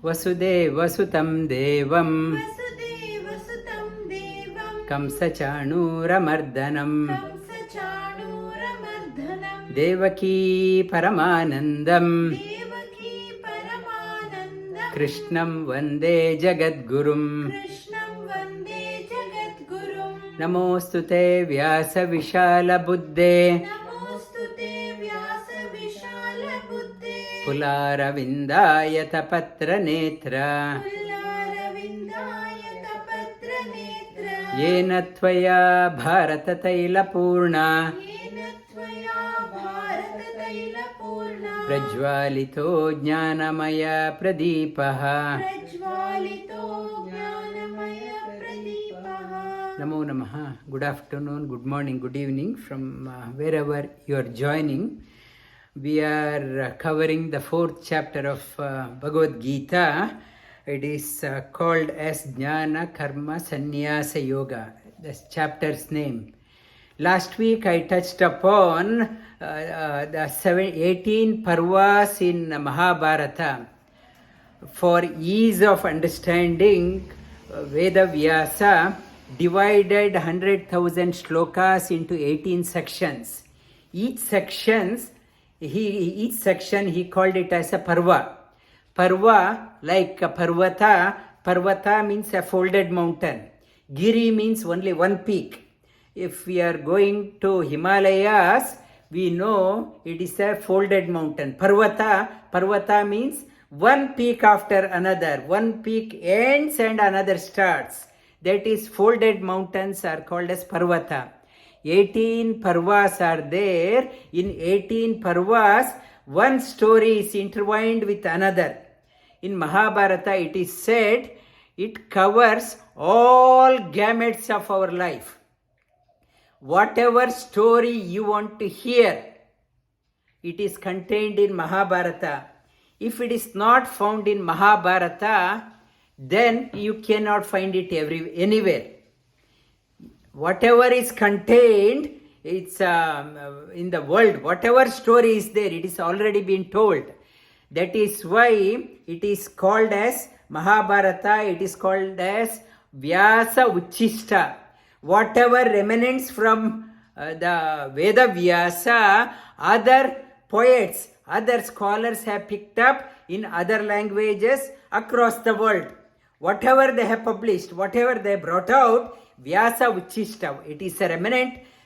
वसुदेवसुतं देवं कंसचाणूरमर्दनं देवकी परमानन्दं कृष्णं वन्दे जगद्गुरुं नमोऽस्तु ते व्यासविशालबुद्धे पुलारविन्दायतपत्रनेत्र येन त्वया भारततैलपूर्णा प्रज्वालितो ज्ञानमयप्रदीपः Namo Namaha. Good afternoon, good morning, good evening from wherever you are joining. We are covering the fourth chapter of Bhagavad Gita. It is called as Jnana Karma Sannyasa Yoga. That's chapter's name. Last week I touched upon the 18 parvas in Mahabharata. For ease of understanding, Vedavyasa divided 100,000 shlokas into 18 sections. Each section he called it as a parva. Parva, like parvata, parvata means a folded mountain. Giri means only one peak. If we are going to Himalayas, we know it is a folded mountain. Parvata means one peak after another. One peak ends and another starts. That is, folded mountains are called as parvata. 18 parvas are there. In 18 parvas, one story is intertwined with another. In Mahabharata, it is said it covers all gamuts of our life. Whatever story you want to hear, it is contained in Mahabharata. If it is not found in Mahabharata, then you cannot find it anywhere. Whatever is contained, it's in the world. Whatever story is there, it is already been told. That is why it is called as Mahabharata. It is called as Vyasa Uchishta. Whatever remnants from the Veda Vyasa, other poets, other scholars have picked up in other languages across the world. Whatever they have published, whatever they brought out, Vyasa Uchishta, it is a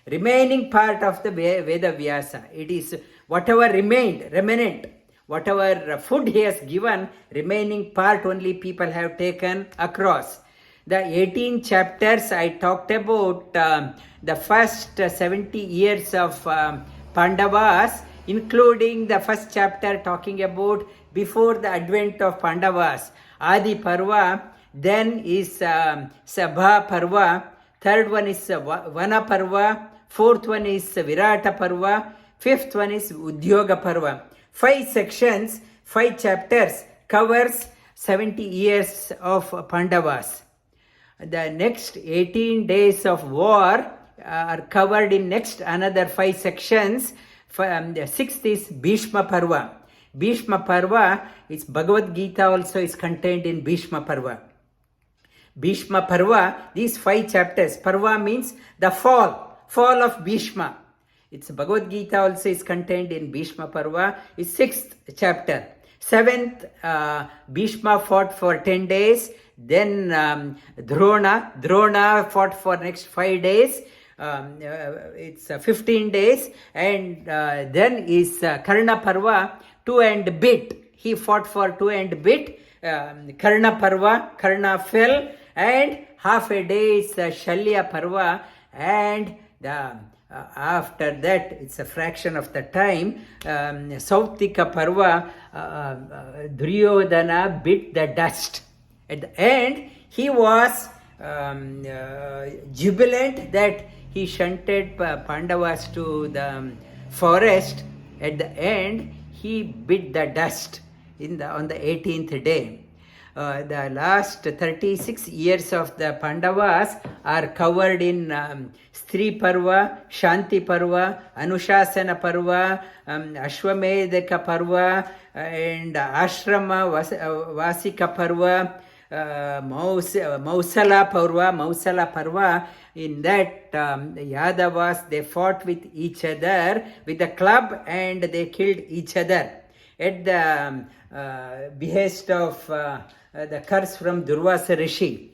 remaining part of the Veda Vyasa. It is whatever remnant, whatever food he has given, remaining part only people have taken across. The 18 chapters I talked about the first 70 years of Pandavas, including the first chapter talking about before the advent of Pandavas. Adi Parva, then is Sabha Parva, third one is Vana Parva, fourth one is Virata Parva, fifth one is Udyoga Parva. 5 sections, 5 chapters covers 70 years of Pandavas. The next 18 days of war are covered in next another 5 sections. The 6th is Bhishma Parva. Bhishma Parva, its Bhagavad Gita also is contained in Bhishma Parva. Bhishma Parva, these 5 chapters, Parva means the fall of Bhishma. Its Bhagavad Gita also is contained in Bhishma Parva, its 6th chapter. 7th, Bhishma fought for 10 days, then Drona fought for next 5 days. It's 15 days, and then is Karna Parva, 2 and bit. He fought for 2 and bit. Karna Parva, Karna fell, and half a day is Shalya Parva, and after that, it's a fraction of the time, Sautika Parva, Duryodhana bit the dust. At the end, he was jubilant that he shunted Pandavas to the forest. At the end, he bit the dust on the 18th day. the last 36 years of the Pandavas are covered in Stri Parva, Shanti Parva, Anushasana Parva, Ashwamedhika Parva, and Ashrama Vasika Parva, Mausala Parva. In that, Yadavas, they fought with each other with a club and they killed each other at the behest of the curse from Durvasa Rishi.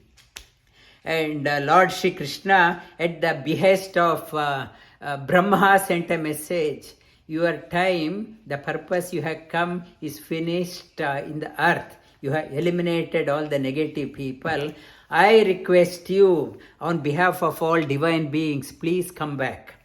And Lord Shri Krishna, at the behest of Brahma, sent a message. Your time, the purpose you have come is finished in the earth. You have eliminated all the negative people. I request you, on behalf of all divine beings, please come back.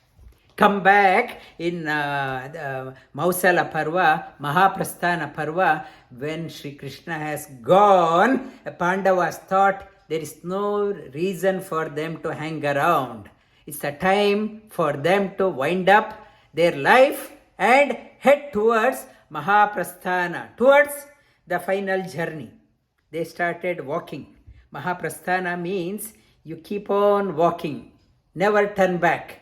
Come back in Mausala Parva, Mahaprasthana Parva. When Shri Krishna has gone, Pandavas thought there is no reason for them to hang around. It's a time for them to wind up their life and head towards Mahaprasthana, towards the final journey. They started walking. Mahaprasthana means you keep on walking, never turn back.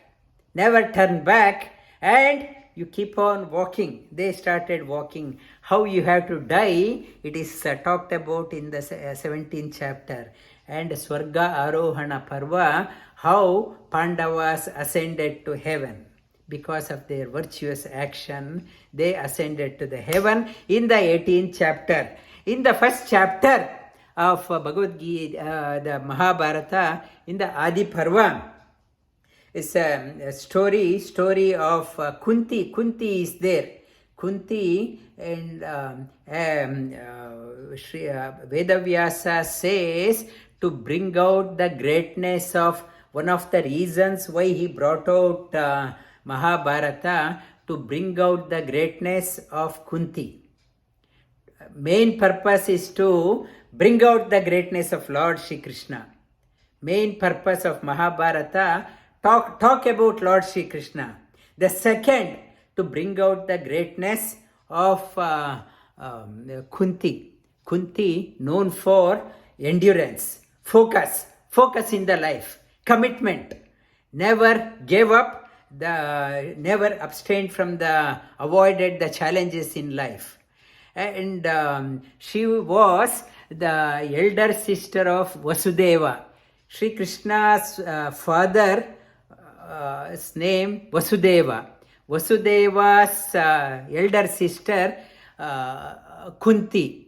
Never turn back, and you keep on walking. They started walking. How you have to die, it is talked about in the 17th chapter. And Swarga Arohana Parva, how Pandavas ascended to heaven. Because of their virtuous action, they ascended to the heaven in the 18th chapter. In the first chapter of Bhagavad Gita, the Mahabharata, in the Adi Parva, it's a story of Kunti. Kunti is there. Kunti and Shri Vedavyasa says to bring out the greatness of one of the reasons why he brought out Mahabharata, to bring out the greatness of Kunti. Main purpose is to bring out the greatness of Lord Shri Krishna. Main purpose of Mahabharata, talk about Lord Shri Krishna. The second, to bring out the greatness of Kunti. Kunti, known for endurance, focus in the life, commitment, never gave up, never abstained from avoided the challenges in life. And she was the elder sister of Vasudeva. Shri Krishna's father name Vasudeva. Vasudeva's elder sister Kunti.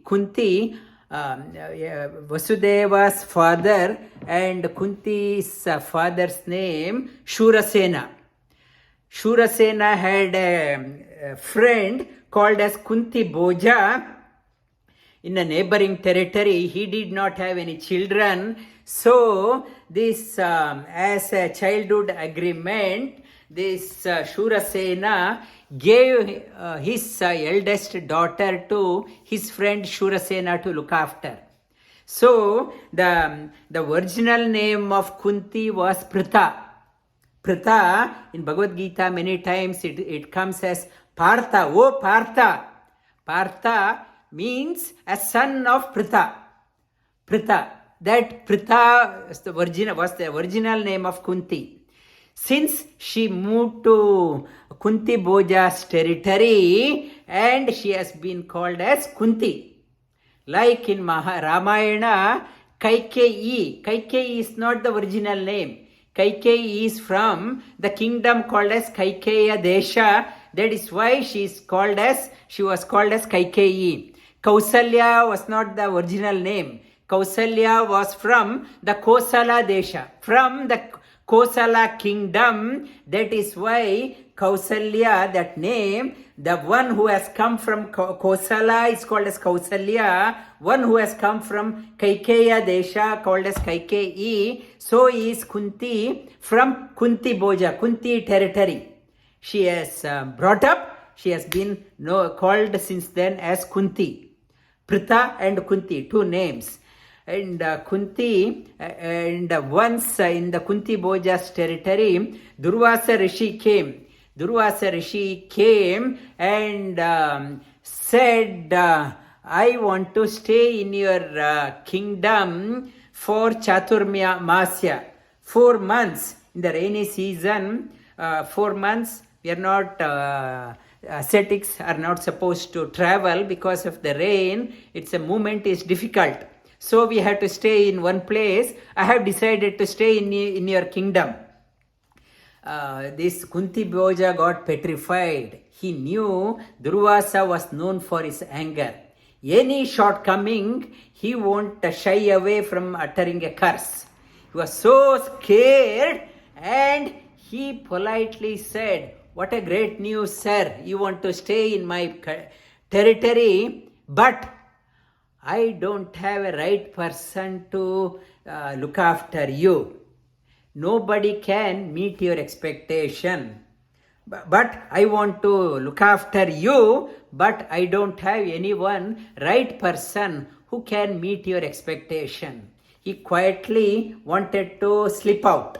Vasudeva's father and Kunti's father's name Shurasena. Shurasena had a friend called as Kunti Boja in a neighboring territory. He did not have any children. So this, as a childhood agreement, this Shurasena gave his eldest daughter to his friend Shurasena to look after. So the original name of Kunti was Pritha. Pritha, in Bhagavad Gita many times it comes as Partha. Oh Partha! Partha means a son of Pritha. Pritha. That Pritha was the original name of Kunti. Since she moved to Kunti Boja's territory, and she has been called as Kunti. Like in Ramayana, Kaikeyi. Kaikeyi is not the original name. Kaikeyi is from the kingdom called as Kaikeya Desha. That is why she was called as Kaikeyi. Kausalya was not the original name. Kausalya was from the Kosala Desha, from the Kosala kingdom. That is why Kausalya, that name, the one who has come from Kosala is called as Kausalya, one who has come from Kaikeya Desha called as Kaikeyi. So is Kunti from Kunti Boja, Kunti territory. She has brought up, she has been called since then as Kunti. Pritha and Kunti, two names. And Kunti, and once in the Kunti Boja's territory, Durvasa Rishi came. Durvasa Rishi came and said, I want to stay in your kingdom for Chaturmya Masya, 4 months. In the rainy season, 4 months, we are not, ascetics are not supposed to travel because of the rain. It's a movement is difficult. So we have to stay in one place. I have decided to stay in your kingdom. This Kunti Bhoja got petrified. He knew Durvasa was known for his anger. Any shortcoming, he won't shy away from uttering a curse. He was so scared and he politely said, "What a great news, sir. You want to stay in my territory, but I don't have a right person to look after you. Nobody can meet your expectation. But I want to look after you, but I don't have anyone, right person who can meet your expectation." He quietly wanted to slip out.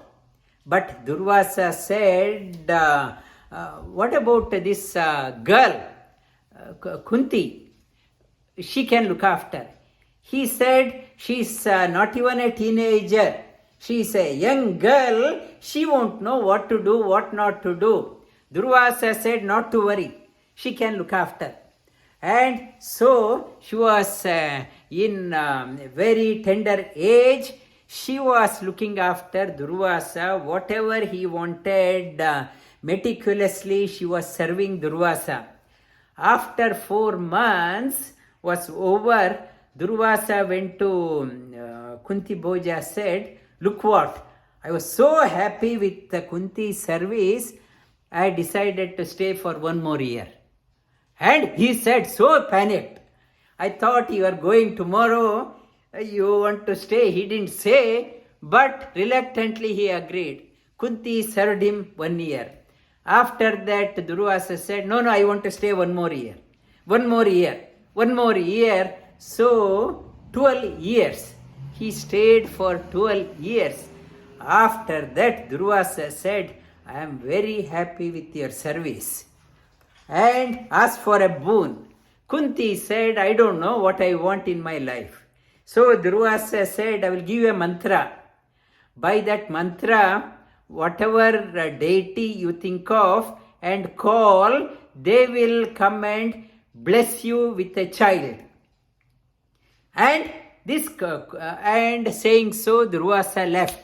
But Durvasa said, what about this girl, Kunti? She can look after. He said, she's not even a teenager. She's a young girl. She won't know what to do, what not to do. Durvasa said, not to worry. She can look after. And so she was in very tender age. She was looking after Durvasa. Whatever he wanted, meticulously she was serving Durvasa. After 4 months was over, Durvasa went to Kunti Bhoja, said, "Look what, I was so happy with the Kunti's service, I decided to stay for 1 more year." And he said, so panicked, "I thought you are going tomorrow, you want to stay." He didn't say, but reluctantly he agreed. Kunti served him 1 year. After that, Durvasa said, no, I want to stay 1 more year. 1 more year. 1 more year. So, 12 years. He stayed for 12 years. After that, Durvasa said, "I am very happy with your service," and asked for a boon. Kunti said, "I don't know what I want in my life." So Durvasa said, "I will give you a mantra. By that mantra, whatever deity you think of and call, they will come and bless you with a child." And saying so, Durvasa left.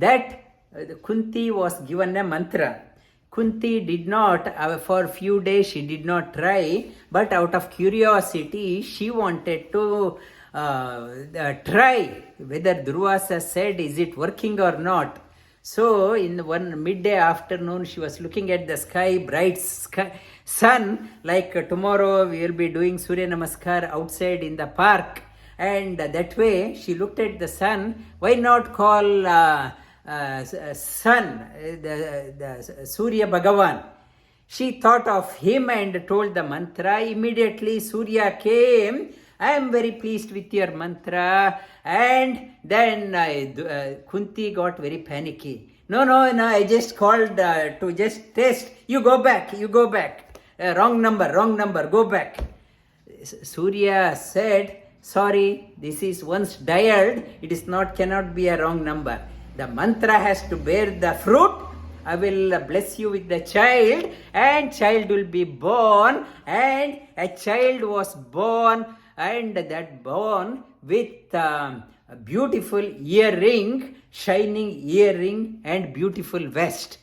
That Kunti was given a mantra. Kunti did not, for a few days she did not try, but out of curiosity she wanted to try whether Durvasa said, is it working or not. So in one midday afternoon she was looking at the sky, bright sky, sun, like tomorrow we will be doing Surya Namaskar outside in the park, and that way she looked at the sun. Why not call sun, the Surya Bhagavan? She thought of him and told the mantra. Immediately Surya came. "I am very pleased with your mantra." And then Kunti got very panicky. No, I just called to just test. You go back. Wrong number, go back. Surya said, "Sorry, this is once dialed, it is cannot be a wrong number. The mantra has to bear the fruit. I will bless you with the child, and child will be born." And a child was born, and that born with a beautiful earring, shining earring and beautiful vest.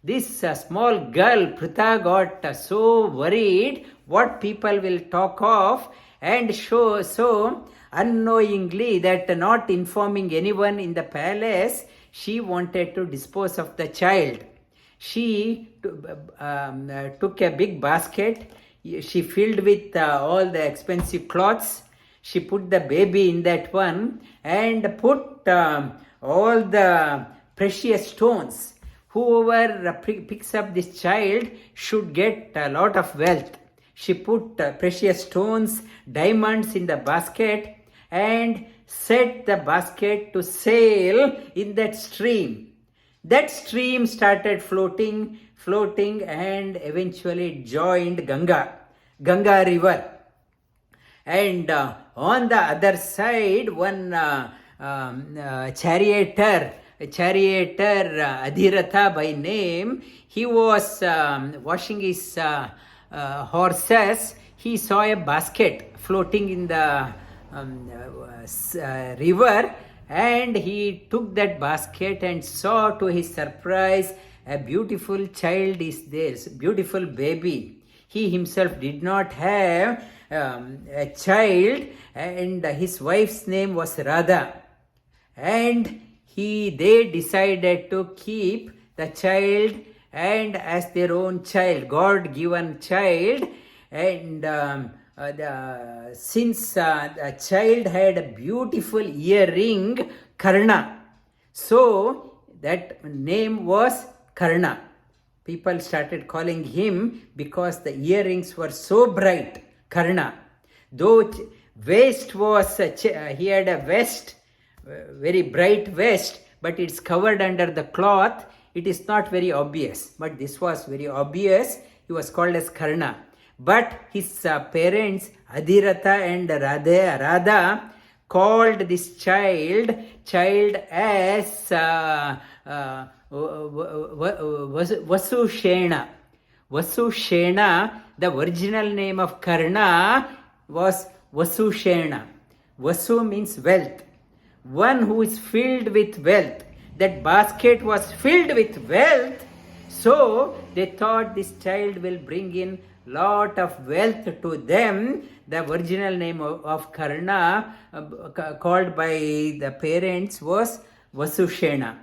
This small girl, Pritha, got so worried what people will talk of, and so unknowingly, that not informing anyone in the palace, she wanted to dispose of the child. She took a big basket. She filled with all the expensive cloths. She put the baby in that one and put all the precious stones. Whoever picks up this child should get a lot of wealth. She put precious stones, diamonds in the basket, and set the basket to sail in that stream. That stream started floating, and eventually joined Ganga river. and on the other side one charioteer Adhiratha by name, he was washing his horses. He saw a basket floating in the river, and he took that basket and saw to his surprise a beautiful child is there, beautiful baby. He himself did not have a child, and his wife's name was Radha, and they decided to keep the child and as their own child, God given child. And since the child had a beautiful earring, Karna, so that name was Karna. People started calling him because the earrings were so bright, Karna. Though waist was, he had a vest, very bright vest, but it's covered under the cloth. It is not very obvious, but this was very obvious. He was called as Karna. But his parents, Adhiratha and Radha, called this child as Vasushena. Vasushena, the original name of Karna was Vasushena. Vasu means wealth. One who is filled with wealth. That basket was filled with wealth, so they thought this child will bring in lot of wealth to them. The original name of Karna, called by the parents, was Vasushena.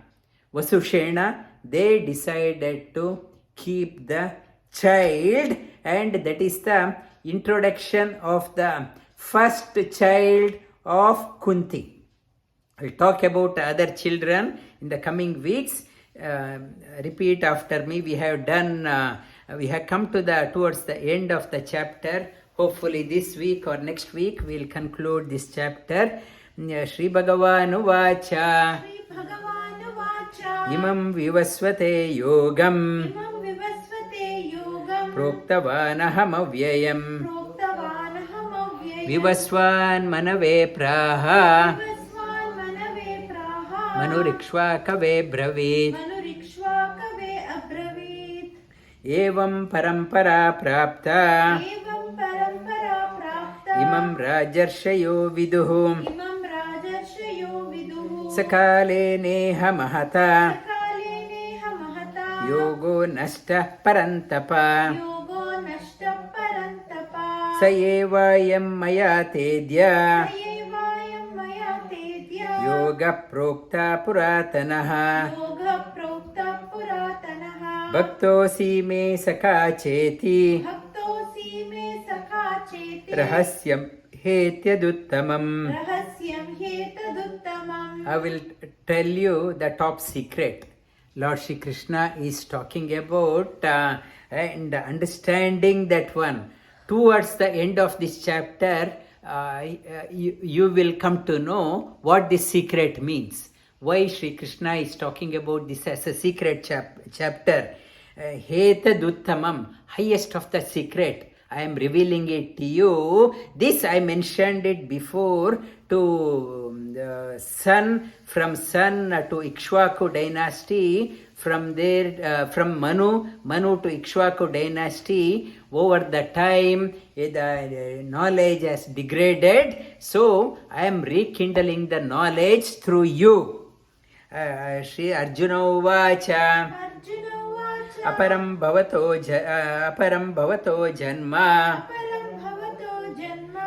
Vasushena, they decided to keep the child, and that is the introduction of the first child of Kunti. I'll talk about other children in the coming weeks. Repeat after me. We have come to towards the end of the chapter. Hopefully this week or next week we'll conclude this chapter. Shri bhagavan uvacha. Imam vivasvate yogam. Proktavan aham avyayam. Vivasvan manave praha. manur ikshvakave bravit. evam parampara-praptam. imam rajarshayo viduh. kaleneha mahata. yogo nashtah parantapa. evayam maya tedya. yogah proktah puratanah. bhakto si me sakha cheti. rajarshayo hetyaduttamam. I will tell you the top secret. Lord Shri Krishna is talking about and understanding that one. Towards the end of this chapter, you will come to know what this secret means. Why Shri Krishna is talking about this as a secret chapter. Hetaduttamam, highest of the secret. I am revealing it to you. This I mentioned it before to from son to Ikshvakave dynasty, from there from Manu to Ikshvakave dynasty. Over the time the knowledge has degraded, so I am rekindling the knowledge through you. Shri Arjuna uvacha. Aparam bhavato janma.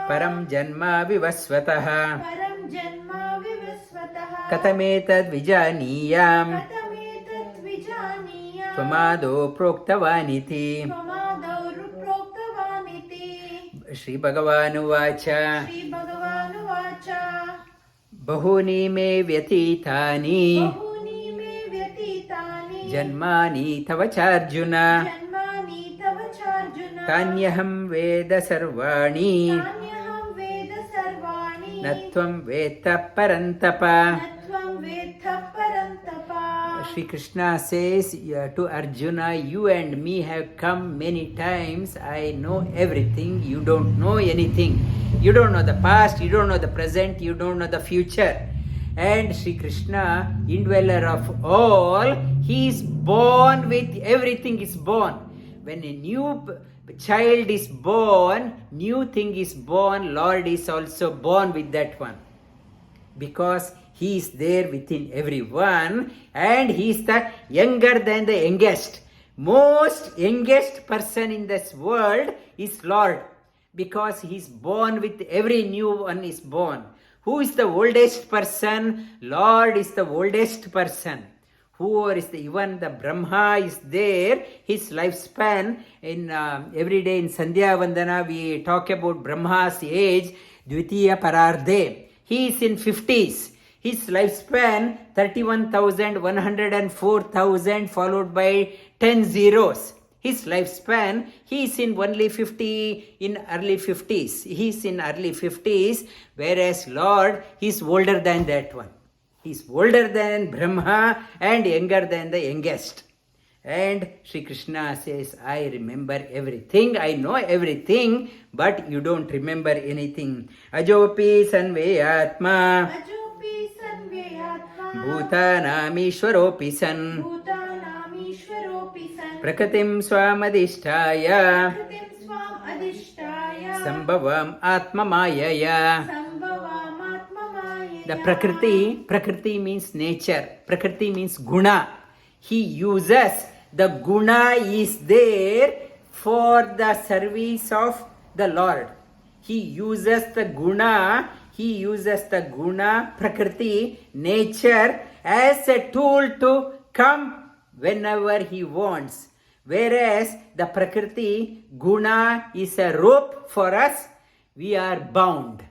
Param janma vivasvatah. Katametad vijaniyam. Tvamado proktavaniti. Shri bhagavan uvacha. Bahuni me vyatitani. Janmani tavacharjuna. Tanyaham veda sarvani. Natvam veta parantapa. Shri Krishna says to Arjuna, you and me have come many times. I know everything. You don't know anything. You don't know the past, you don't know the present, you don't know the future. And Sri Krishna, indweller of all, he is born with everything is born. When a new child is born, new thing is born, Lord is also born with that one. Because he is there within everyone, and he is the younger than the youngest. Most youngest person in this world is Lord, because he is born with every new one is born. Who is the oldest person? Lord is the oldest person. Whoever is even the Brahma is there, his lifespan in every day in Sandhya Vandana we talk about Brahma's age, Dvitiya Parardhe. He is in 50s. His lifespan 31,104,000 followed by 10 zeros. His lifespan, he is in only 50, in early 50s. He is in early 50s, whereas Lord, he is older than that one. He is older than Brahma and younger than the youngest. And Sri Krishna says, I remember everything, I know everything, but you don't remember anything. Ajopi sanvayatma, bhutanamishwaropi san, prakatim swamadhisthaya, sambhavamyatma-mayaya. The Prakriti means nature. Prakriti means guna. He uses, the guna is there for the service of the Lord. He uses the guna, Prakriti, nature, as a tool to come whenever he wants. Whereas the Prakriti, guna is a rope for us, we are bound.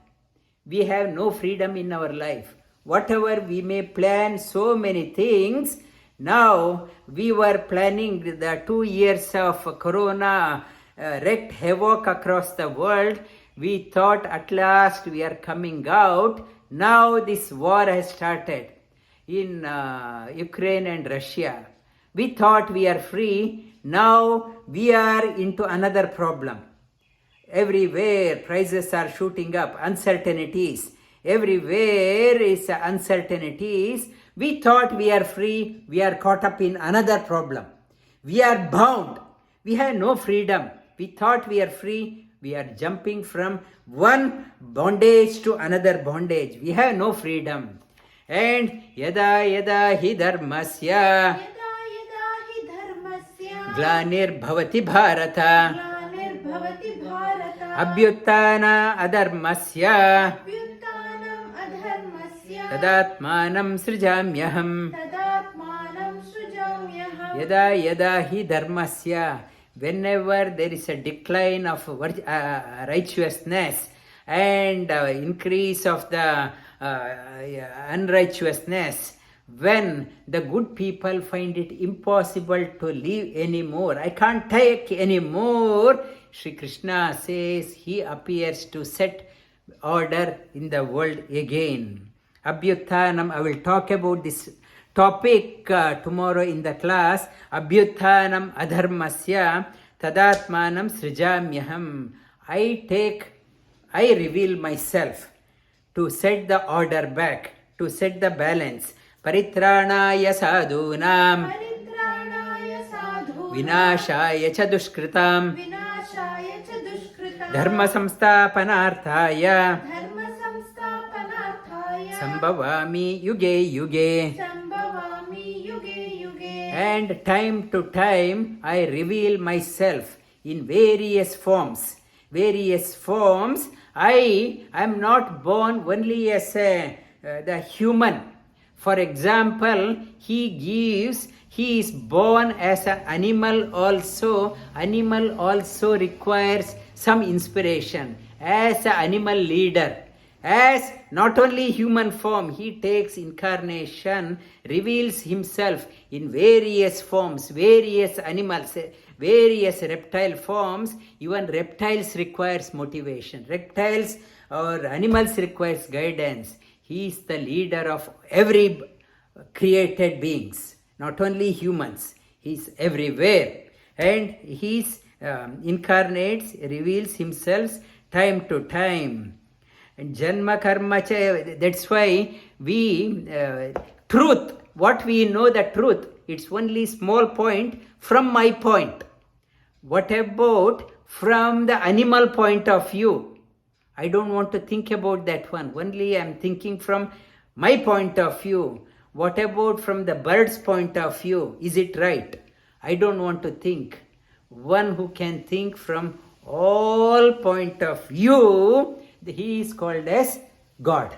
We have no freedom in our life. Whatever we may plan, so many things. Now, we were planning the 2 years of Corona wreaked havoc across the world. We thought at last we are coming out. Now this war has started in Ukraine and Russia. We thought we are free. Now we are into another problem. Everywhere prices are shooting up, uncertainties. Everywhere is uncertainties. We thought we are free, we are caught up in another problem. We are bound. We have no freedom. We thought we are free, we are jumping from one bondage to another bondage. We have no freedom. And yada yada hi dharmasya glanir bhavati bharata abhyuttana adharmasya tadatmanam srijamyaham. Yada yada hi dharmasya. Whenever there is a decline of righteousness and increase of the unrighteousness, when the good people find it impossible to live anymore, I can't take anymore, Sri Krishna says he appears to set order in the world again. Abhyuttanam, I will talk about this topic tomorrow in the class. Abhyuttanam adharmasya tadatmanam srijamyaham. I reveal myself to set the order back, to set the balance. Paritranaya sadhunam vinashaya cha dushkritam dharma-sansthapanarthaya sambhavami yuge yuge. And time to time I reveal myself in various forms. I am not born only as the human. For example, he is born as an animal also. Animal also requires some inspiration. As an animal leader, as not only human form, he takes incarnation, reveals himself in various forms, various animals, various reptile forms. Even reptiles requires motivation. Reptiles or animals requires guidance. He is the leader of every created beings, not only humans. He is everywhere. And he incarnates, reveals himself time to time. And janma karma cha, that's why we, truth, what we know the truth, it's only small point from my point. What about from the animal point of view? I don't want to think about that one. Only I am thinking from my point of view. What about from the bird's point of view? Is it right? I don't want to think. One who can think from all point of view, he is called as God.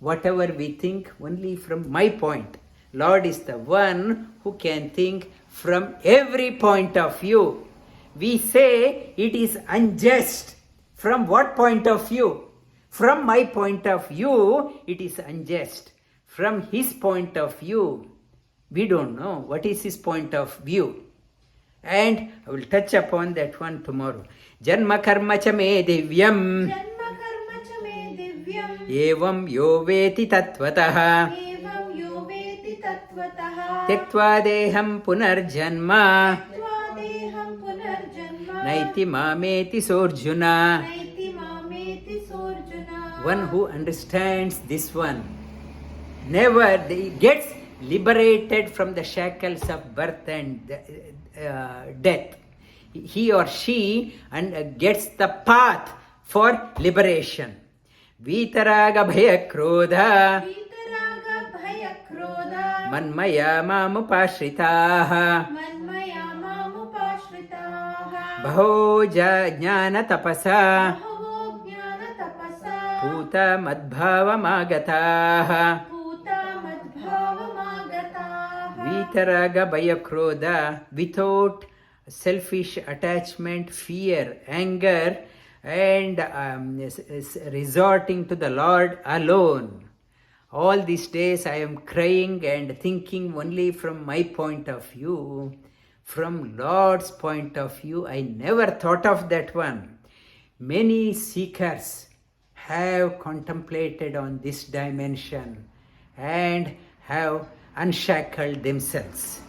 Whatever we think, only from my point. Lord is the one who can think from every point of view. We say it is unjust. From what point of view? From my point of view, it is unjust. From his point of view, we don't know what is his point of view. And I will touch upon that one tomorrow. Janma karma cha me divyam. Janma karma cha me divyam. Evam yo veti tatvatah. Evam yo veti tatvatah. Tyaktva deham punarjanma. Tyaktva deham punarjanma. Naiti mameti sorjuna. Naiti mameti sorjuna. One who understands this one never gets liberated from the shackles of birth and death. He or she gets the path for liberation. Vitaraga bhaya krodha. Vitaraga bhaya krodha. Manmaya mamupashritaha. Manmaya mamupashritaha. Baho jnana tapasa. Bhavo jnana tapasa. Puta madbhavamagataha. Vitaraga bhaya krodha, without selfish attachment, fear, anger, and resorting to the Lord alone. All these days I am crying and thinking only from my point of view. From Lord's point of view, I never thought of that one. Many seekers have contemplated on this dimension and have unshackled themselves.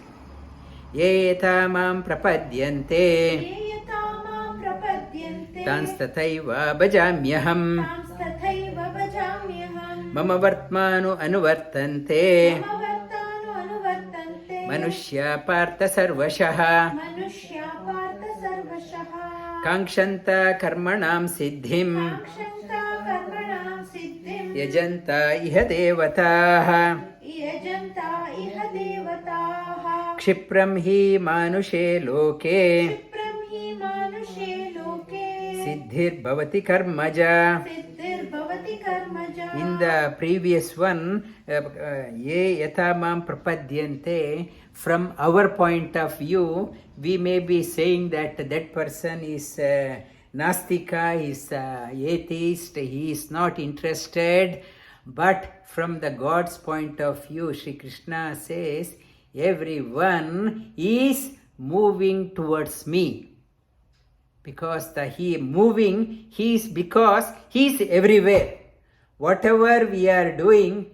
Ye etamam prapadyante. Ye etamam prapadyante. Tanstataiva bhajamyaham. Tanstataiva bhajamyaham. Mama vartmanu anuvartante. Mama vartanu anuvartante. Manushya partha sarvashah. Manushya partha sarvashah. Kankshanta karmanam siddhim. Kankshanta karmanam siddhim. Yajanta iha devataha. Yajanta iha devataha. Kshipram hi manushe loke. Kshipram hi manushe loke. Siddhir bhavati karmaja. Siddhir bhavati karmaja. In the previous one, ye yatamam prapadyante, from our point of view, we may be saying that that person is nastika, is atheist, he is not interested. But from the God's point of view, Shri Krishna says, everyone is moving towards me. Because he is because he is everywhere. Whatever we are doing,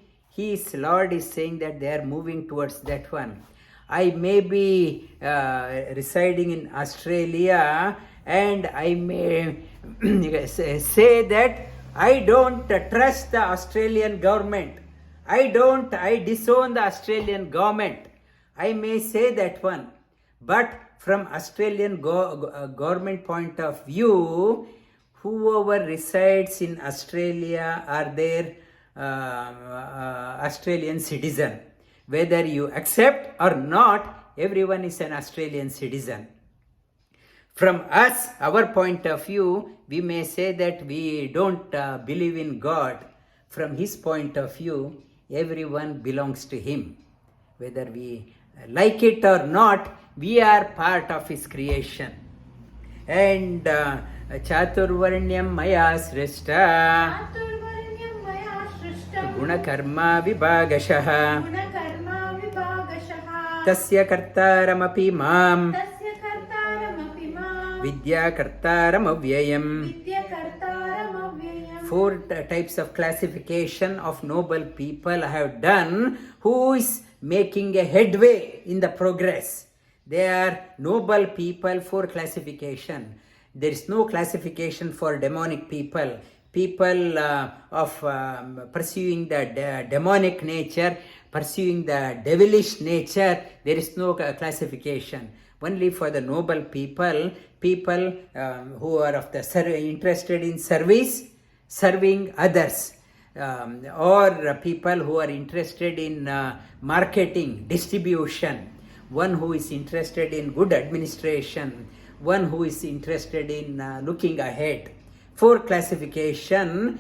Lord is saying that they are moving towards that one. I may be residing in Australia and I may say that I don't trust the Australian government. I disown the Australian government. I may say that one. But from Australian government point of view, whoever resides in Australia are their Australian citizen. Whether you accept or not, everyone is an Australian citizen. From us, our point of view, we may say that we don't believe in God. From his point of view, everyone belongs to him. Whether we like it or not, we are part of his creation. And chaturvarnyam maya srishta. Chaturvarnyam maya srishta. Gunakarma vibhagashah. Gunakarma vibhagashah. Tasya kartaramapi mam. Tasya kartaramapi mam. Vidya kartaram avyayam. Vidya kartaram avyayam. 4 types of classification of noble people I have done, who is making a headway in the progress. They are noble people, 4 classification. There is no classification for demonic people. People pursuing the demonic nature, pursuing the devilish nature, there is no classification. Only for the noble people, people who are of the interested in service, serving others, or people who are interested in marketing, distribution, one who is interested in good administration, one who is interested in looking ahead. Four classification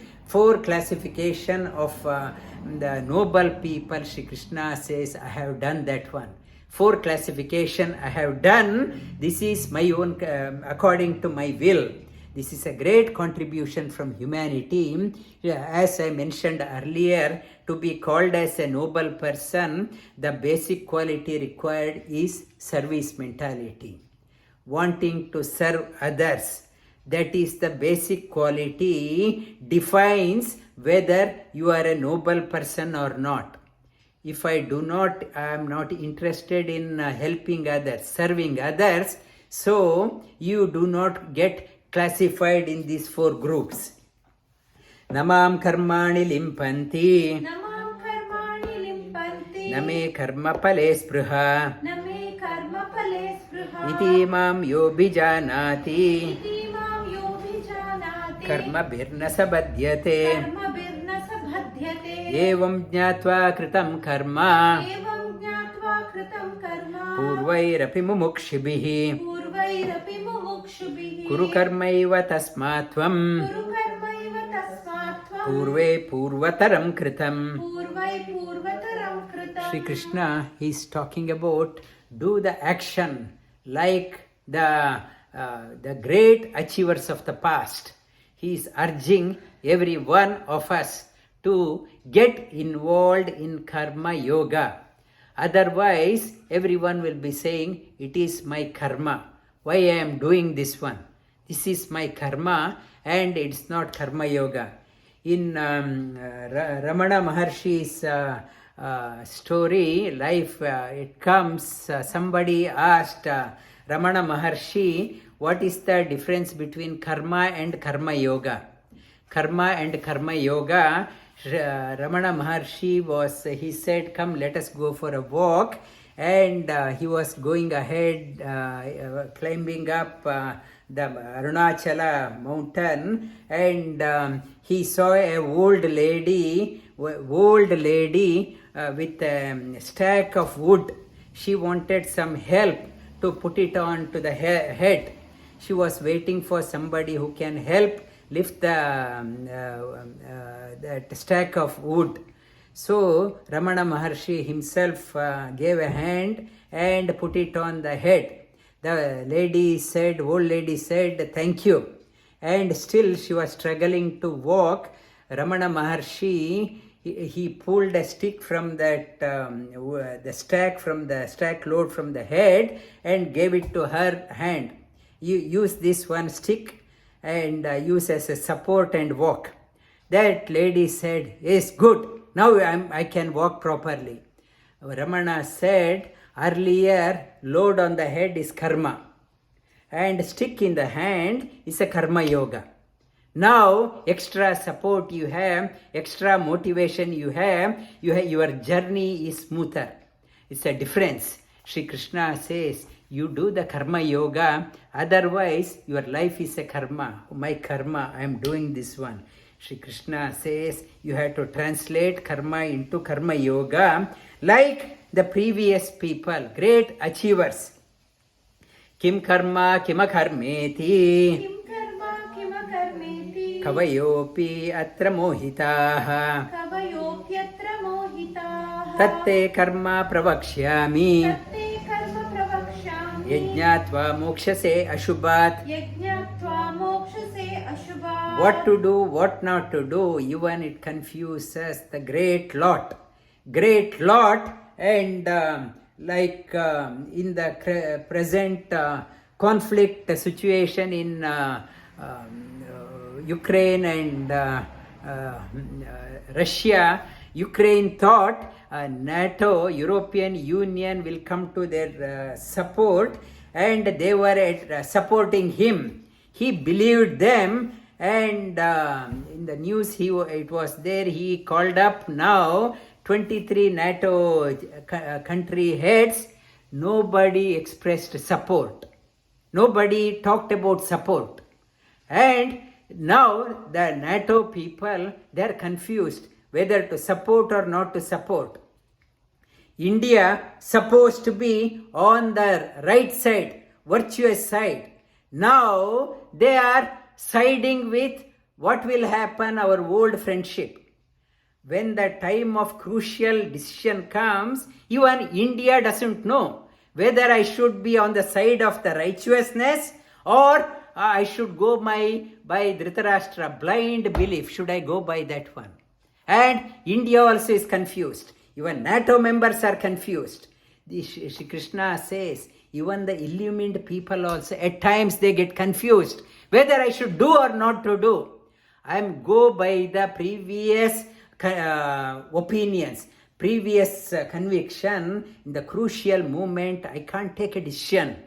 of the noble people. Shri Krishna says, I have done that one. Four classification I have done. This is my own, according to my will. This is a great contribution from humanity. As I mentioned earlier, to be called as a noble person, the basic quality required is service mentality. Wanting to serve others. That is the basic quality, defines whether you are a noble person or not. If I am not interested in helping others, serving others, so you do not get classified in these four groups. Namam karmani limpanti, Namam karmani limpanti, name karma pale spruha, name karma pale spruha, iti imam yobijanati, iti imam yovijanati, karma birna sabhadyate, karma birna sabhadyate, evam jnatva kritam karma, evam jnatva kritam karma, purvairapi mumukshibhihi, purvairapi mumukshubhihi, kuru karmaiva tasmatvam, kuru karmaiva tasmatvam, purve purvataram kritam. purvai purvataram kritam. Shri Krishna is talking about do the action like the great achievers of the past. He is urging every one of us to get involved in karma yoga. Otherwise, everyone will be saying, it is my karma. Why I am doing this one? This is my karma and it's not karma yoga. In Ramana Maharshi's story, life, it comes, somebody asked Ramana Maharshi, what is the difference between karma and karma yoga? Karma and karma yoga, Ramana Maharshi he said, come let us go for a walk, and he was going ahead, climbing up the Arunachala mountain, and he saw a old lady with a stack of wood. She wanted some help to put it on to the head. She was waiting for somebody who can help lift that stack of wood. So Ramana Maharshi himself gave a hand and put it on the head. The old lady said, thank you. And still she was struggling to walk. Ramana Maharshi, he pulled a stick from that, the stack load from the head and gave it to her hand. You use this one stick and use as a support and walk. That lady said, yes, good. Now I can walk properly. Ramana said, earlier load on the head is karma and stick in the hand is a karma yoga. Now extra support you have, extra motivation you have, your journey is smoother. It's a difference. Shri Krishna says, you do the karma yoga, otherwise your life is a karma. My karma, I am doing this one. Shri Krishna says you have to translate karma into karma yoga like the previous people, great achievers. Kim karma kima karmeti, Kim karma kima karmeti, kavayopi atra mohitaha, kavayopyatra mohitaha, tatte karma pravakshyami, tatte karma pravakshami, yajnatva mokshase ashubhat. yajnatva mokshase ashubhat. What to do, what not to do, even it confuses the great lot. And in the present conflict situation in Ukraine and Russia, Ukraine thought NATO, European Union will come to their support, and they were supporting him. He believed them, and in the news it was there, he called up now 23 NATO country heads. Nobody expressed support. Nobody talked about support. And now the NATO people, they are confused whether to support or not to support. India supposed to be on the right side, virtuous side. Now they are siding with what will happen, our old friendship. When the time of crucial decision comes, even India doesn't know whether I should be on the side of the righteousness or I should go by Dhritarashtra, blind belief. Should I go by that one? And India also is confused. Even NATO members are confused. Shri Krishna says, even the illumined people also, at times they get confused whether I should do or not to do. I am go by the previous opinions, previous conviction. In the crucial moment, I can't take a decision.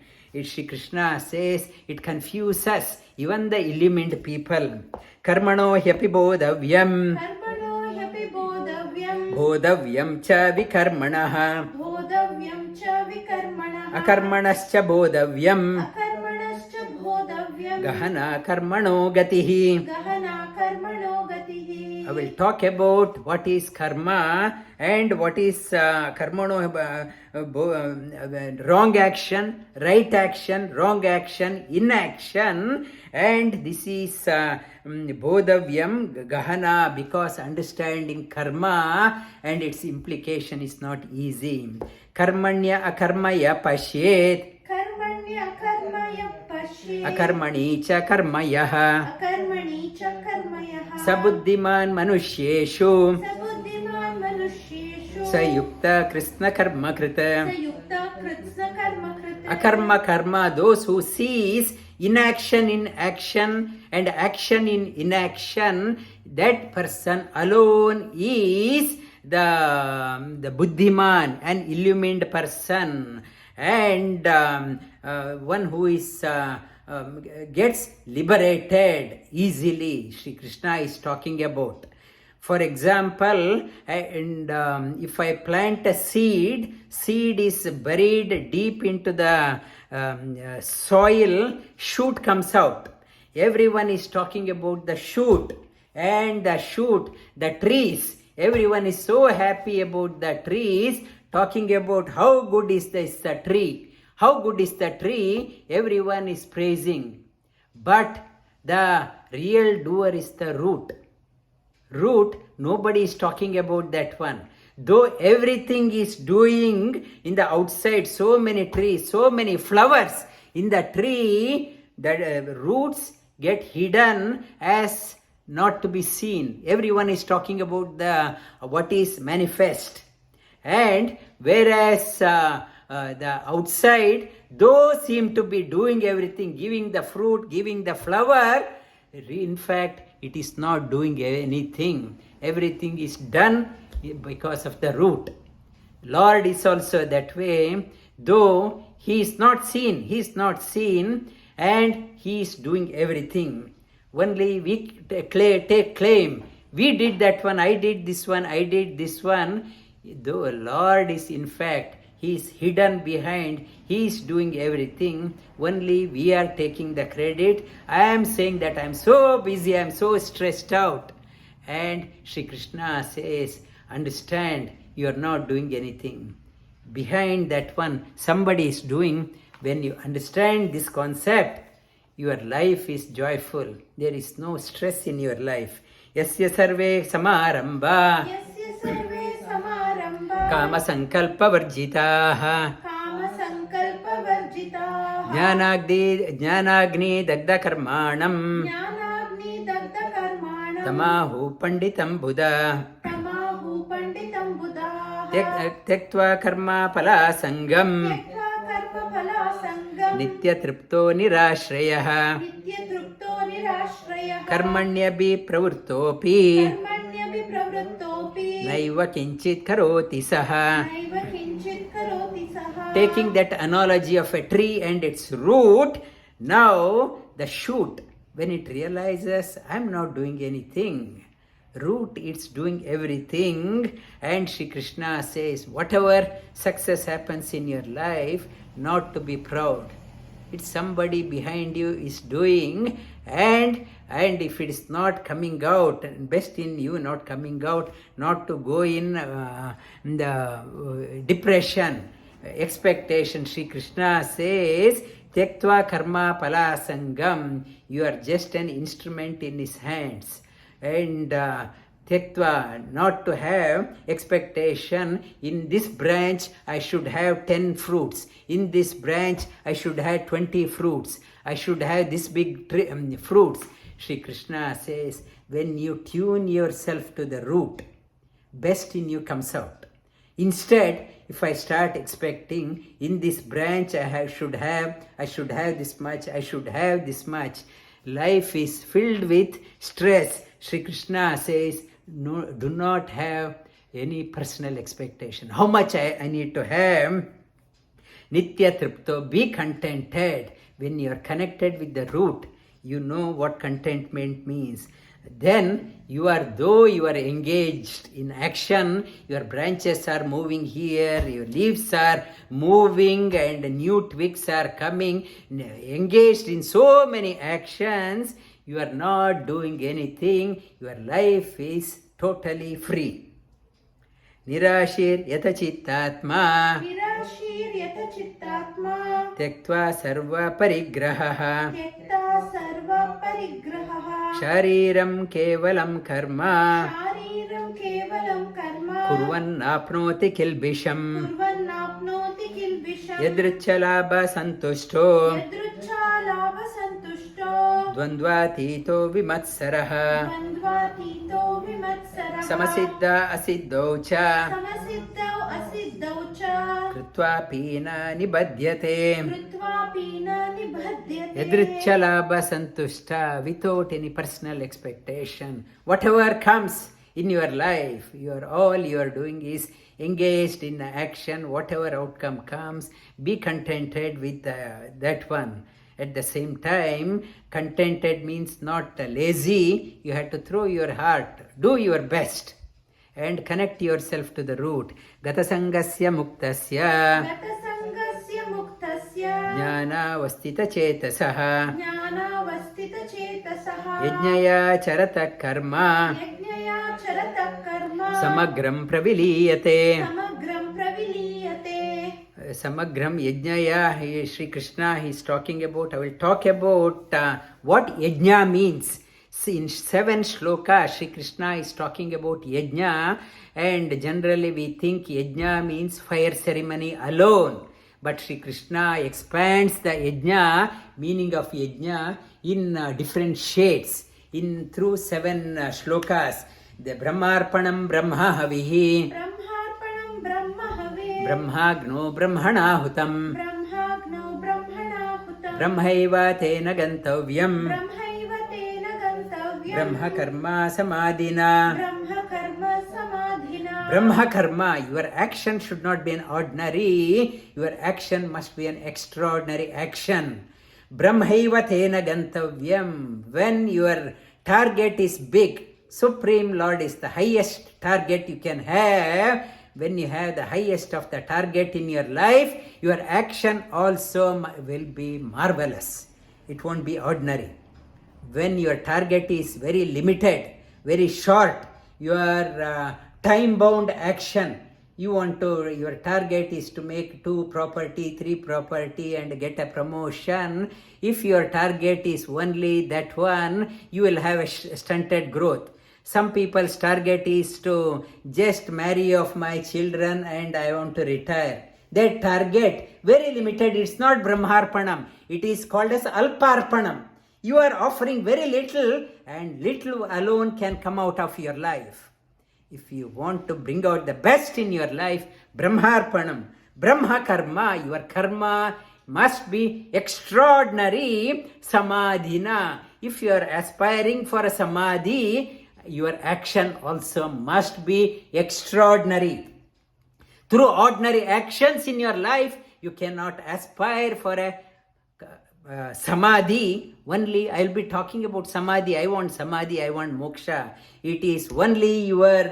Shri Krishna says it confuses even the illumined people. Karmano hyapi bodhavyam. Karmano hyapi bodhavyam. Bodhavyam cha vikarmanah. Bodhavyam cha vikarmanah. Akarmanascha bodhavyam. Akarmanascha bodhavyam. Gahana karmano gatihi. Gahana karmano gatihi. I will talk about what is karma and what is wrong action, right action, wrong action, inaction. And this is bodhavyam gahana, because understanding karma and its implication is not easy. Karmanya akarmaya pashyet. Karmanya karmaya pashyet. Akarmani cha karmayah. Akarmani cha karmayah. Sabuddhiman manushyeshu. Sabuddhiman manushyeshu. Sayukta krishna karma krita. Sayukta krishna karma krita. Akarma karma, those who sees inaction in action and action in inaction, that person alone is the buddhiman, an illumined person, and one who is gets liberated easily. Shri Krishna is talking about. For example, if I plant a seed is buried deep into the soil, shoot comes out. Everyone is talking about the shoot, and the shoot, the trees. Everyone is so happy about the trees, talking about how good is this tree. How good is the tree? Everyone is praising. But the real doer is the root. Root, nobody is talking about that one. Though everything is doing in the outside, so many trees, so many flowers in the tree, the roots get hidden as not to be seen. Everyone is talking about the what is manifest. And whereas the outside, those seem to be doing everything, giving the fruit, giving the flower, in fact, it is not doing anything. Everything is done because of the root. Lord is also that way, though he is not seen, and he is doing everything. Only we take claim. We did that one, I did this one, Though Lord is in fact, he is hidden behind, he is doing everything. Only we are taking the credit. I am saying that I am so busy, I am so stressed out. And Shri Krishna says, understand, you are not doing anything. Behind that one, somebody is doing. When you understand this concept, your life is joyful. There is no stress in your life. Yasya sarve samarambha. Yasya sarve samarambha. Kama sankalpa varjitaha. Kama sankalpa varjitaha. Jnanagni dagda karmanam. Jnanagni dagda karmanam. Tamahu panditam buddha. Tamahu panditam buddha. Tyaktva karma pala sangam. Tyaktva karma pala sangam. Nitya tripto nirashrayah. Nitya tripto nirashrayah. Karmanyabhi pravrittopi. Karmanyabhi pravrittopi. Naiva kinchit karoti saha. Naiva kinchit karoti saha. Taking that analogy of a tree and its root, now the shoot, when it realizes I'm not doing anything, root it's doing everything, and Shri Krishna says, whatever success happens in your life, not to be proud. It's somebody behind you is doing, and if it is not coming out, best in you not coming out, not to go in the depression, expectation. Shri Krishna says, Tyaktva karma pala sangam, you are just an instrument in his hands. And Tyaktva, not to have expectation, in this branch I should have 10 fruits, in this branch I should have 20 fruits, I should have this big fruits. Shri Krishna says, when you tune yourself to the root, best in you comes out. Instead, if I start expecting, in this branch I should have this much, I should have this much, life is filled with stress. Shri Krishna says, no, do not have any personal expectation. How much I need to have? Nitya tripto, be contented. When you are connected with the root, you know what contentment means. Then though you are engaged in action, your branches are moving here, your leaves are moving and new twigs are coming, engaged in so many actions, you are not doing anything, your life is totally free. Nirashir yata chittatma, Nirashir yata chittatma, tyaktva sarva parigraha, tyakta sarva parigraha, shariram kevalam karma, shariram kevalam karma, kurvan apnoti kilbisham, kurvan apnoti kilbisham, yadrichalabha santushto, yadrucha labha santushto, dvandvatito vimatsaraha, bandvatito vimatsaraha, samasiddha asiddhau cha, samasiddhau asiddhau cha, krutva pina nibadhyate, krutva pina nibhadyate, yadrichalabha santushta, without any personal expectation. Whatever comes in your life, all you are doing is engaged in action. Whatever outcome comes, be contented with that one. At the same time, contented means not lazy. You have to throw your heart, do your best, and connect yourself to the root. Gatasangasya muktasya, gatasangasya muktasya, jnana vastita chetasaha, jnana vastita chetasaha, yajnaya charata karma, yajnaya charata karma, samagram praviliyate. samagram praviliyate. Samagram yajnaya, Shri Krishna is talking about. I will talk about what yajna means. See, in 7 shlokas, Shri Krishna is talking about yajna, and generally we think yajna means fire ceremony alone. But Shri Krishna expands the yajna, meaning of yajna, in different shades, through 7 shlokas. The Brahmarpanam Brahmahavihi, Brahmarpanam Brahmahave, Brahmagno Brahmanahutam, Brahmagno Brahmanahutam, Brahmaiva tena gantavyam, Brahmaiva tena gantavyam, Brahma karma samadhina. Brahma karma samadhina. Brahma karma, your action should not be an ordinary, your action must be an extraordinary action. Brahmaiva tena gantavyam, when your target is big, Supreme Lord is the highest target you can have. When you have the highest of the target in your life, your action also will be marvelous. It won't be ordinary. When your target is very limited, very short, your time-bound action, your target is to make 2 property, 3 property and get a promotion. If your target is only that one, you will have a stunted growth. Some people's target is to just marry off my children and I want to retire. That target, very limited, it's not Brahmarpanam. It is called as Alparpanam. You are offering very little and little alone can come out of your life. If you want to bring out the best in your life, Brahmarpanam, Brahma karma, your karma must be extraordinary, samadhina. If you are aspiring for a samadhi, your action also must be extraordinary. Through ordinary actions in your life, you cannot aspire for a samadhi, only I'll be talking about samadhi. I want samadhi, I want moksha. It is only your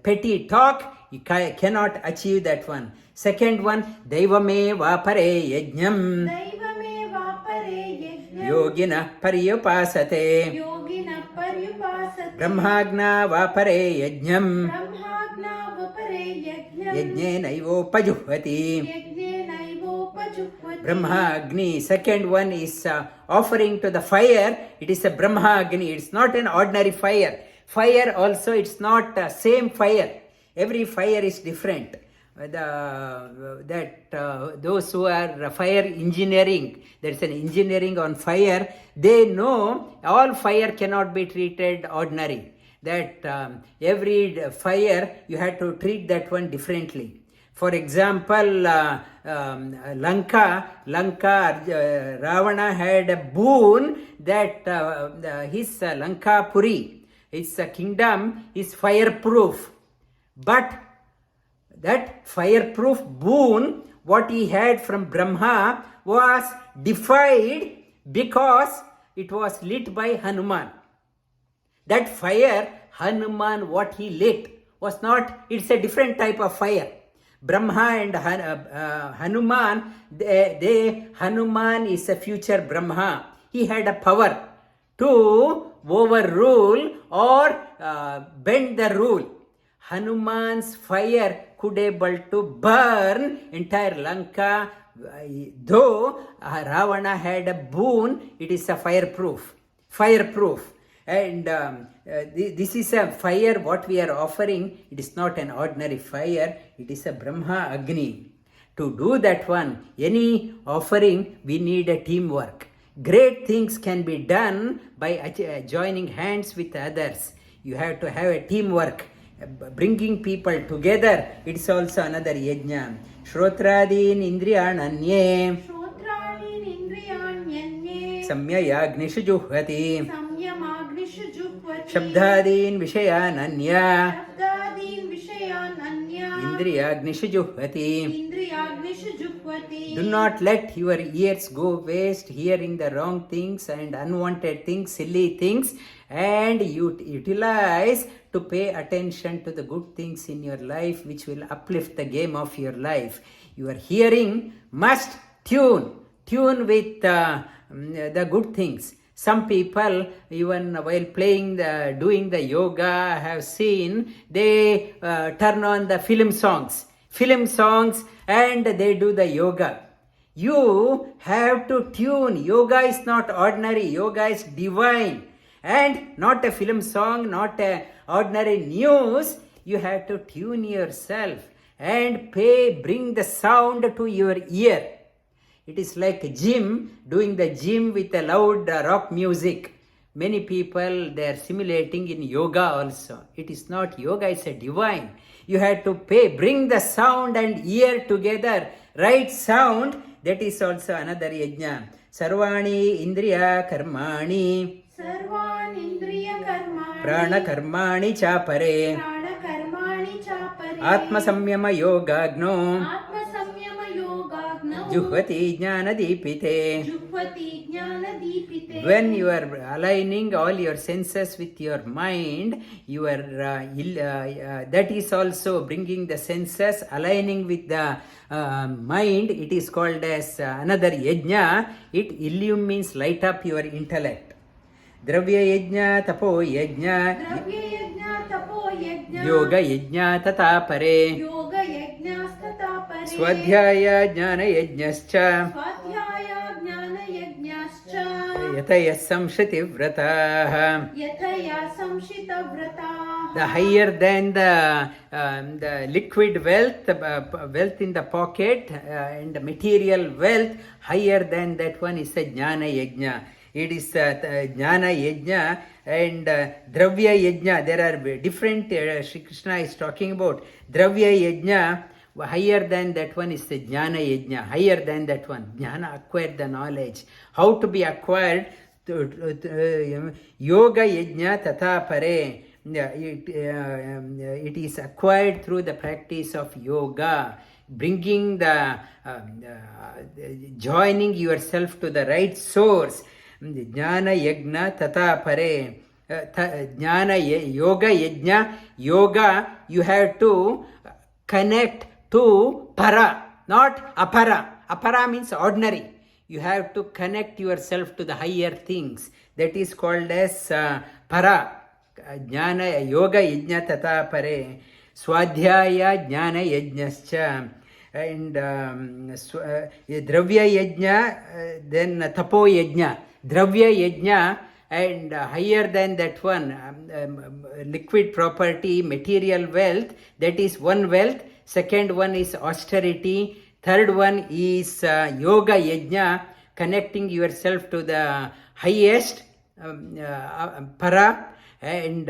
petty talk. You cannot achieve that one. Second one, daivameva pare yajnam Daivameva pare yajnam yogina paryupasate yogina paryupasate brahmagna vapare yajnam brahmagna vapare yajnam yajnenaivopajuhvati yajnenaivopajuhvati Brahma Agni. Second one is offering to the fire. It is a Brahma Agni. It's not an ordinary fire. Fire also, it's not same fire. Every fire is different. Those who are fire engineering, there's an engineering on fire, they know all fire cannot be treated ordinary. That every fire, you have to treat that one differently. For example, Lanka, Ravana had a boon that his Lanka Puri, his kingdom is fireproof. But that fireproof boon, what he had from Brahma, was defied because it was lit by Hanuman. That fire, Hanuman, what he lit was not, it's a different type of fire. Brahma and Hanuman, Hanuman is a future Brahma. He had a power to overrule or bend the rule. Hanuman's fire could able to burn entire Lanka. Though Ravana had a boon, it is a fireproof. And this is a fire what we are offering. It is not an ordinary fire. It is a Brahma Agni. To do that one, any offering, we need a teamwork. Great things can be done by joining hands with others. You have to have a teamwork. Bringing people together, it's also another yajna. Shrotradin indriyananye samyayagnishu juhvati Shabdadin Vishayananya Indriyagnishu Juhvati. Do not let your ears go waste hearing the wrong things and unwanted things, silly things, and you utilize to pay attention to the good things in your life which will uplift the game of your life. Your hearing must tune with the good things. Some people, even while doing the yoga, I have seen, they turn on the film songs, and they do the yoga. You have to tune. Yoga is not ordinary. Yoga is divine. And not a film song, not a ordinary news. You have to tune yourself and bring the sound to your ear. It is like a gym, doing the gym with a loud rock music. Many people, they are simulating in yoga also. It is not yoga, it's a divine. You have to bring the sound and ear together. Right sound, that is also another yajna. Sarvani indriya karmani. Prana karmani chapare. Atma samyama yogagno. Juhvati jnana deepite. When you are aligning all your senses with your mind, you are that is also bringing the senses, aligning with the mind. It is called as another yajna. Ilyum means light up your intellect. Dravya yajna, tapo yajna, yoga yajna tata pare. Swadhyaya jnana yajnascha yataya samshiti vrataha. The higher than the liquid wealth, wealth in the pocket and the material wealth, higher than that one is a jnana yajna. It is jnana yajna and dravya yajna. There are different, Shri Krishna is talking about dravya yajna. Higher than that one is the jnana yajna. Higher than that one, jnana, acquired the knowledge. How to be acquired? Yoga yajna tata pare. It is acquired through the practice of yoga. bringing the joining yourself to the right source. Jnana yajna tata pare. Jnana yoga yajna. Yoga, you have to connect to para, not apara. Apara means ordinary. You have to connect yourself to the higher things. That is called as para. Jnana yoga yajna tata pare. Swadhyaya jnana yajnascha. And dravya yajna, then tapo yajna. Dravya yajna, and higher than that one, liquid property, material wealth, that is one wealth. Second one is austerity. Third one is yoga yajna, connecting yourself to the highest, para. And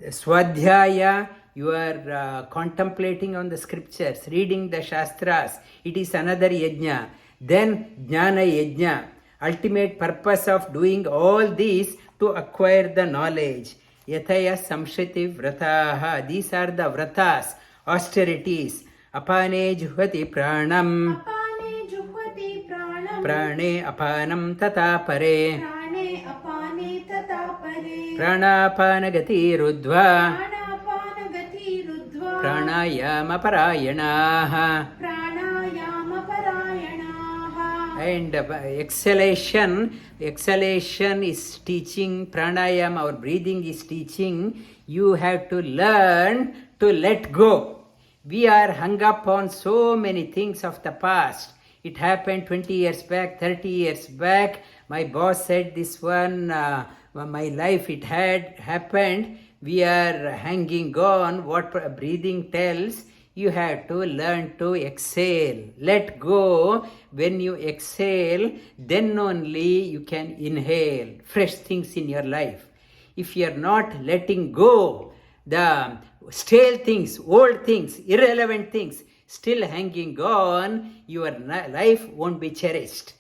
swadhyaya, you are contemplating on the scriptures, reading the shastras. It is another yajna. Then jnana yajna, ultimate purpose of doing all these to acquire the knowledge. Yataya samshriti vrataha, these are the vratas, austerities. Apane juhvati pranam, apane juhvati pranam, prane apanam tata pare, prane apane tata pare, pranapanagati rudva, pranapanagati rudva, pranayama parayanaha. pranayama parayanaha. And exhalation is teaching, pranayama or breathing is teaching. You have to learn to let go. We are hung up on so many things of the past. It happened 20 years back, 30 years back. My boss said this one, my life, it had happened. We are hanging on what breathing tells. You have to learn to exhale. Let go. When you exhale, then only you can inhale fresh things in your life. If you are not letting go, the stale things, old things, irrelevant things still hanging on, your life won't be cherished.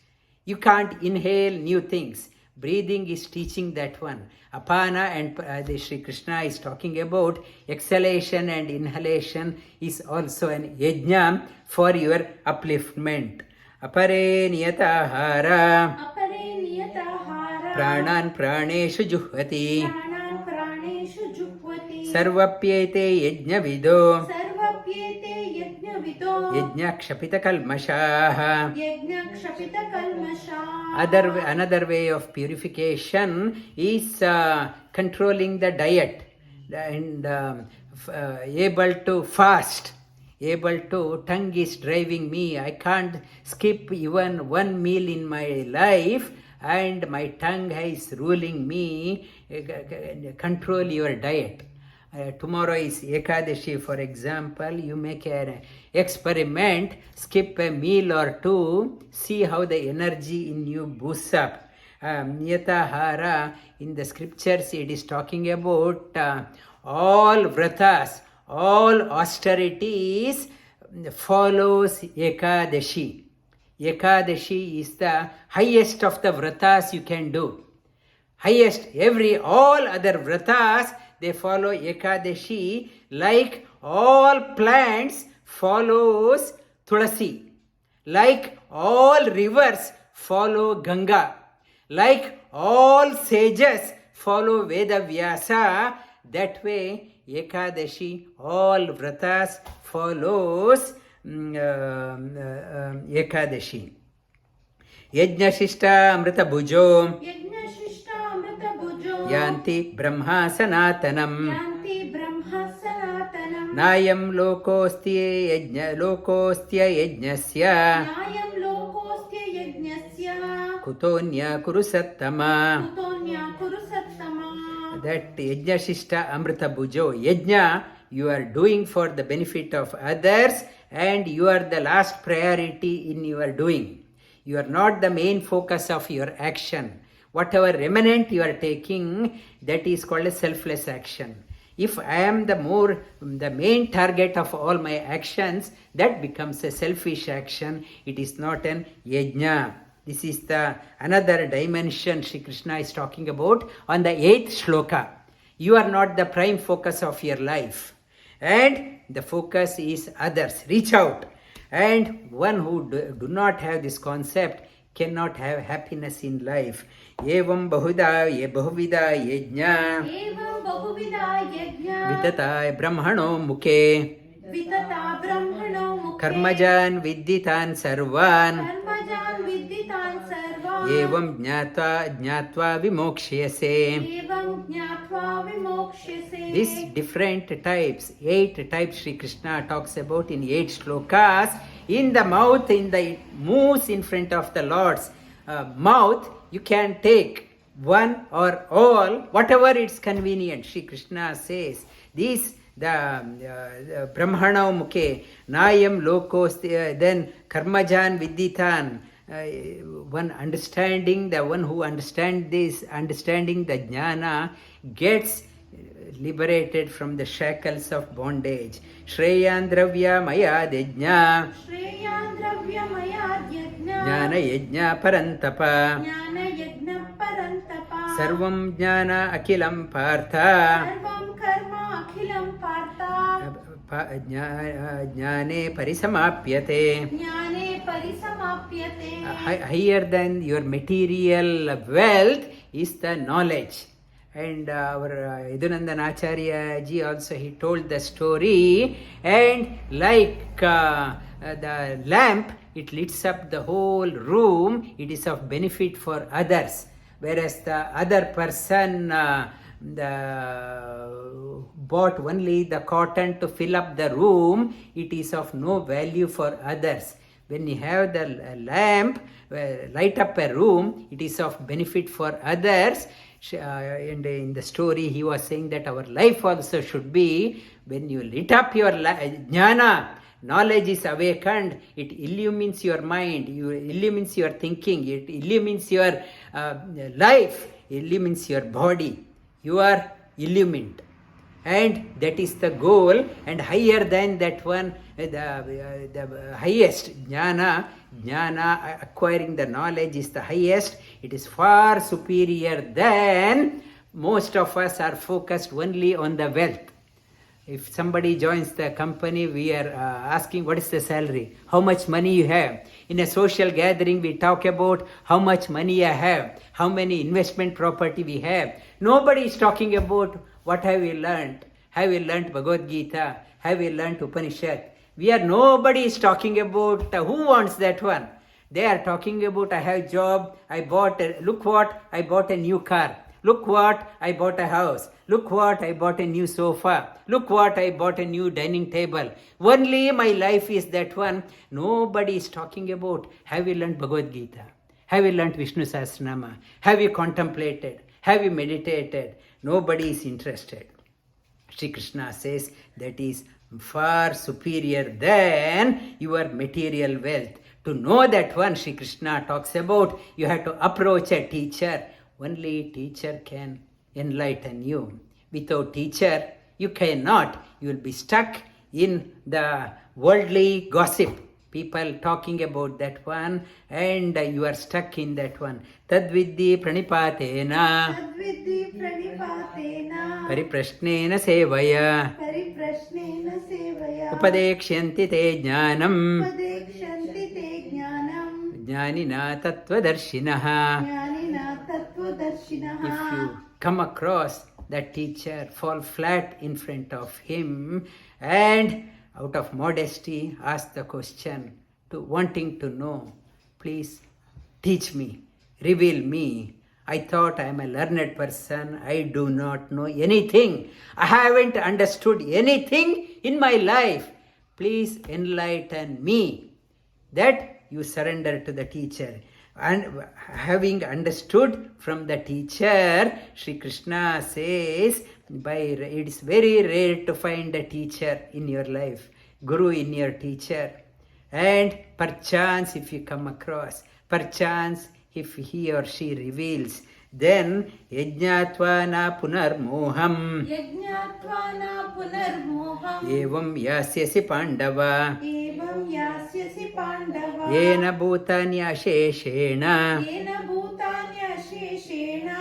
You can't inhale new things. Breathing is teaching that one. Apana, and the Shri Krishna is talking about exhalation and inhalation is also an yajna for your upliftment. Apare niyatahara, apare niyatahara, pranan praneshu juhvati, pranan praneshu juhvati, sarvapyete yajna viduh, sarvapyete yajna viduh, yajna kshapita kalmashaha. yajna kshapita kalmasha. Another way of purification is controlling the diet and able to fast. Able to, tongue is driving me. I can't skip even one meal in my life, and my tongue is ruling me. Control your diet. Tomorrow is Ekadashi, for example. You make an experiment, skip a meal or two, see how the energy in you boosts up. Niyatahara, in the scriptures, it is talking about all vratas, all austerities follows Ekadashi. Ekadashi is the highest of the vratas you can do. Highest, all other vratas, they follow Ekadashi, like all plants follows Tulasi, like all rivers follow Ganga, like all sages follow Veda Vyasa. That way, Ekadashi, all vratas follows Ekadashi. Yajna Shishta Amrita Bhujo, yajna shishta amrita bhujo, Yanti Brahma Sanatanam, yanti brahma sanatanam, Nayam Lokostya Yajnasya, nayam lokostya yajnasya, Kutonya Kurusattama. kutonya kurusattama. That Yajna Shishta Amrita Bhujo. Yajna, you are doing for the benefit of others, and you are the last priority in your doing. You are not the main focus of your action. Whatever remnant you are taking, that is called a selfless action. If I am the main target of all my actions, that becomes a selfish action. It is not an yajna. This is the another dimension Shri Krishna is talking about on the 8th shloka. You are not the prime focus of your life. And the focus is others. Reach out. And one who do not have this concept cannot have happiness in life. Evam bahuvida yajna evam bahuvida yajna vitata brahmano mukhe vitata brahmano mukhe karmajan vidditan sarvan karmajan vidditan sarva evam jnatva vimokshayase. evam jnatva vimokshase. These different types, 8 types Sri Krishna talks about in 8 shlokas. In the mouth, it moves in front of the Lord's mouth. You can take one or all, whatever it's convenient. Sri Krishna says, these the brahmana mukhe, nayam lokos, then karmajan vidditan. One understanding, the one who understands this, understanding the jnana, gets liberated from the shackles of bondage. Shreyan dravya maya dejna Shreyan dravya maya yajna jnana yajna parantapa jnana yajna parantapa sarvam jnana akilam partha sarvam karma akhilam partha jnane parisamapyate. jnane parisamapyate. Higher than your material wealth is the knowledge. And our Yadunandan Acharya ji also, he told the story, and like the lamp, it lights up the whole room, it is of benefit for others. Whereas the other person bought only the cotton to fill up the room, it is of no value for others. When you have the lamp, light up a room, it is of benefit for others. And in the story, he was saying that our life also should be, when you lit up your jnana, knowledge is awakened, it illumines your mind, it illumines your thinking, it illumines your life, illumines your body. You are illumined. And that is the goal, and higher than that one, the highest jnana, acquiring the knowledge is the highest. It is far superior than most of us are focused only on the wealth. If somebody joins the company, we are asking what is the salary, how much money you have. In a social gathering, we talk about how much money I have, how many investment property we have. Nobody is talking about what have we learned. Have we learned Bhagavad Gita? Have we learned Upanishad? Nobody is talking about who wants that one. They are talking about I have job, look what, I bought a new car. Look what, I bought a house. Look what, I bought a new sofa. Look what, I bought a new dining table. Only my life is that one. Nobody is talking about have you learned Bhagavad Gita? Have you learned Vishnu Sahasranama? Have you contemplated? Have you meditated? Nobody is interested. Sri Krishna says that is far superior than your material wealth. To know that one, Sri Krishna talks about, you have to approach a teacher. Only teacher can enlighten you. Without teacher, you cannot. You will be stuck in the worldly gossip. People talking about that one, and you are stuck in that one. Tadvidhi pranipatena Tadvidhi pranipatena pariprashnena sevaya pariprashnena sevaya upadekshyanti te jnanam upadekshanti te jnanam jnanina tattvadarshinaha. jnanina tattvadarshinaha. If you come across that teacher, fall flat in front of him and out of modesty ask the question, wanting to know, please teach me, reveal me. I thought I am a learned person, I do not know anything. I haven't understood anything in my life. Please enlighten me. That you surrender to the teacher. And having understood from the teacher, Sri Krishna says, it is very rare to find a teacher in your life, guru in your teacher. And perchance if you come across, perchance if he or she reveals, then yajnatva na punarmoham Yajnatva na punarmoham evam yasyasi pandava evam yasyasi pandava yena bhutani asheshena yena bhutani asheshena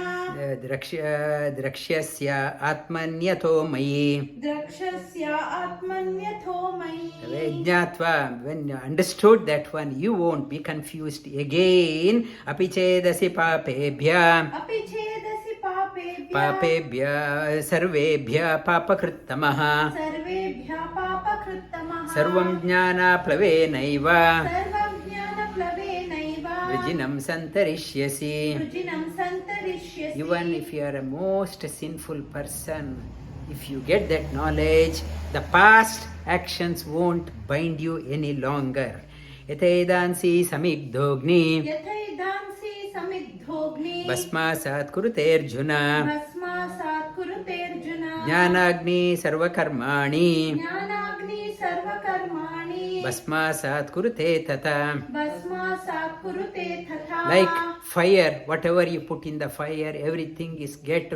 Drakshyasya atmanyato mayi. Drakshasya atmanyatho mayi. Vijnatva, when you understood that one, you won't be confused again. Apichedasi papebhya. Apichedasi papebhya. Papebhya sarvebhya papakrittamaha. Sarvebhya papakrittamaha. Sarvam jnana plavenaiva. Sarvam jnana plavenaiva. Vrijinam santarishyasi. Vrijinam santarishyasi. Even if you are a most sinful person, if you get that knowledge, the past actions won't bind you any longer. Yataidansi samigdhogni Yathaidansi samigdhogni. Basmasat kuruterjuna Bhasmasat kuruterjuna. Jnanagni sarvakarmani Jnanagni sarvakarmani. Basmasat kurute tata. Bhasmasat kurute tatha. Like fire, whatever you put in the fire, everything is get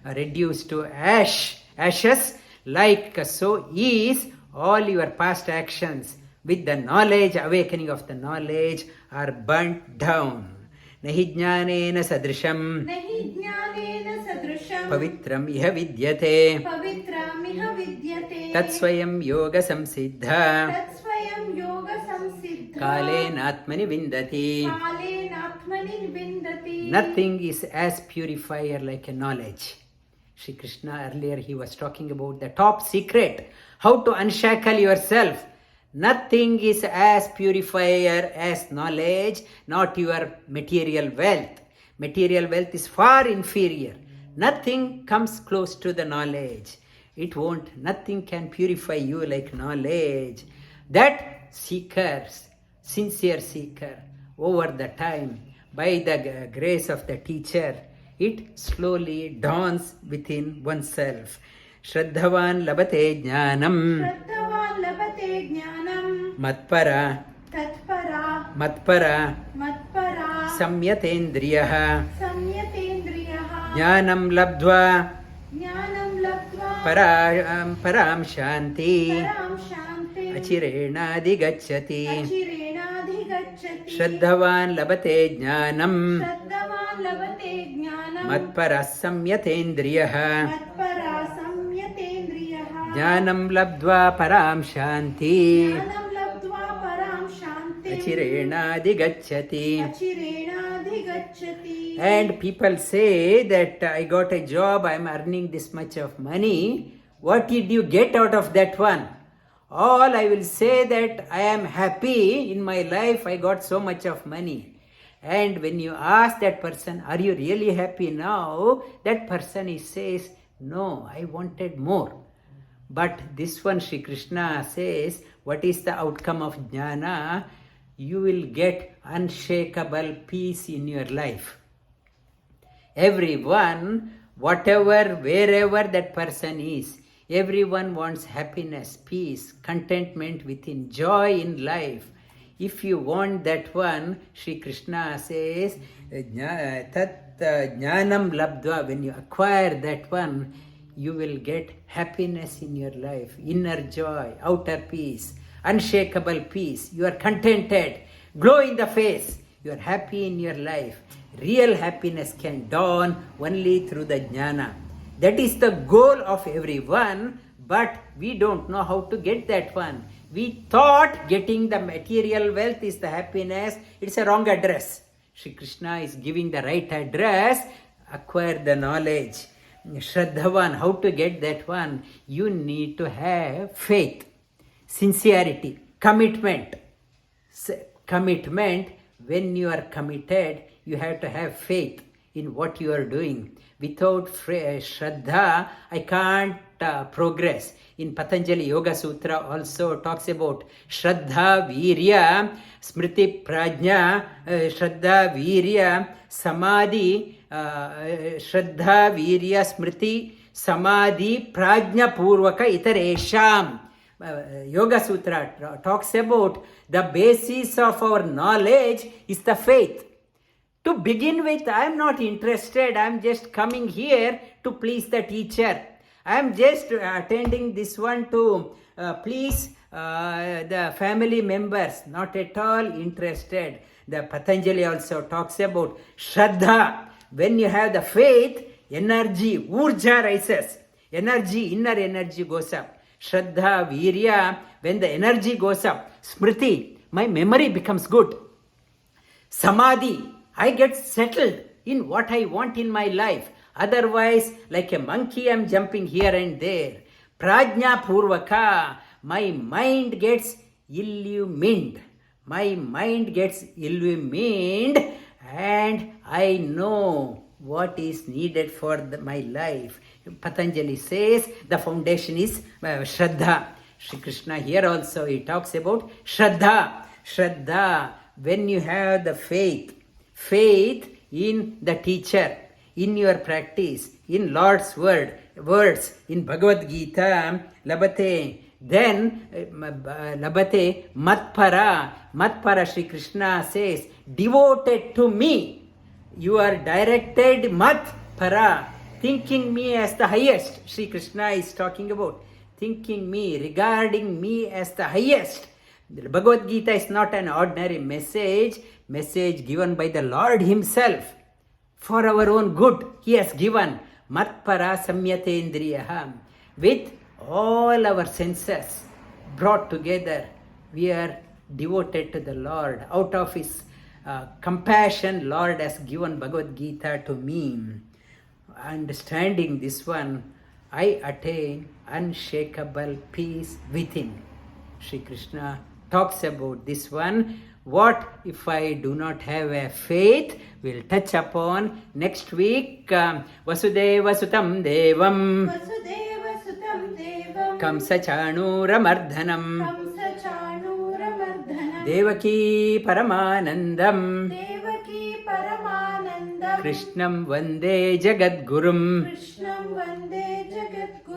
reduced to ashes. Like so is all your past actions with the knowledge, awakening of the knowledge, are burnt down. Nahi jnanena sadrisham Nahi jnanena sadrusham. pavitram iha vidyate Pavitramiha vidyate. tatsvayam yoga samsiddha Tatsvayam yoga samsiddha. kalenatmani vindati. Kalenatmani vindati. Nothing is as purifier like a knowledge. Shri Krishna earlier he was talking about the top secret, how to unshackle yourself. Nothing is as purifier as knowledge, not your material wealth. Material wealth is far inferior. Nothing comes close to the knowledge. It won't, nothing can purify you like knowledge. That seekers, sincere seeker, over the time, by the grace of the teacher, it slowly dawns within oneself. Shraddhavan labate jnanam Shraddhavan labate jnanam. matpara Matpara. samyatendriyaha Samyatendriyaha. jnanam labdva Jnanam labdva. param shanti Param shanti. achirenadhigacchati. Achirenadhigacchati. Shraddhavan labate jnanam Shraddhavan labate jnanam. matpara samyatendriyaha Matpara samyatendriyaha. jnanam labdva param shanti Jnanam labdva param shanti. achirenadhigacchati. Achirenadhigacchati. And people say that I got a job, I am earning this much of money. What did you get out of that one? All I will say that I am happy in my life, I got so much of money. And when you ask that person, are you really happy now? That person says, no, I wanted more. But this one, Shri Krishna says, what is the outcome of jnana? You will get unshakable peace in your life. Everyone, whatever, wherever that person is, everyone wants happiness, peace, contentment within, joy in life. If you want that one, Shri Krishna says, jnanam labdva, when you acquire that one, you will get happiness in your life, inner joy, outer peace, unshakable peace. You are contented, glow in the face, you are happy in your life. Real happiness can dawn only through the jnana. That is the goal of everyone, but we don't know how to get that one. We thought getting the material wealth is the happiness. It's a wrong address. Shri Krishna is giving the right address. Acquire the knowledge. Shraddhavan, how to get that one? You need to have faith, sincerity, commitment. Commitment, when you are committed, you have to have faith in what you are doing. Without Shraddha, I can't progress. In Patanjali Yoga Sutra also talks about Shraddha, Virya, Smriti, Prajna, Shraddha, Virya, Samadhi, Shraddha, Virya, Smriti, Samadhi, Prajna, Purvaka, Itaresham. Yoga Sutra talks about the basis of our knowledge is the faith. To begin with, I am not interested. I am just coming here to please the teacher. I am just attending this one to please the family members. Not at all interested. The Patanjali also talks about Shraddha. When you have the faith, energy, urja rises. Energy, inner energy goes up. Shraddha, virya, when the energy goes up. Smriti, my memory becomes good. Samadhi, I get settled in what I want in my life. Otherwise, like a monkey, I'm jumping here and there. Prajna purvaka, my mind gets illumined. My mind gets illumined and I know what is needed for my life. Patanjali says the foundation is Shraddha. Shri Krishna here also he talks about Shraddha. Shraddha, when you have the faith in the teacher, in your practice, in Lord's words, in Bhagavad Gita, labate, then labate matpara. Matpara, Shri Krishna says, devoted to me. You are directed matpara, thinking me as the highest. Shri Krishna is talking about thinking me, regarding me as the highest. The Bhagavad Gita is not an ordinary message given by the Lord Himself for our own good. He has given matpara-samyatendriyaha. With all our senses brought together, we are devoted to the Lord. Out of His compassion, Lord has given Bhagavad Gita to me. Understanding this one, I attain unshakable peace within. Shri Krishna talks about this one. What if I do not have a faith? We'll touch upon next week. Vasudeva sutam devam. Vasudeva sutam devam. Kamsa chanooramardhanam. Kamsa chanooramardhanam. Devaki paramanandam. Devaki paramanandam. Krishnam vande jagadgurum. Krishnam vande jagadgurum.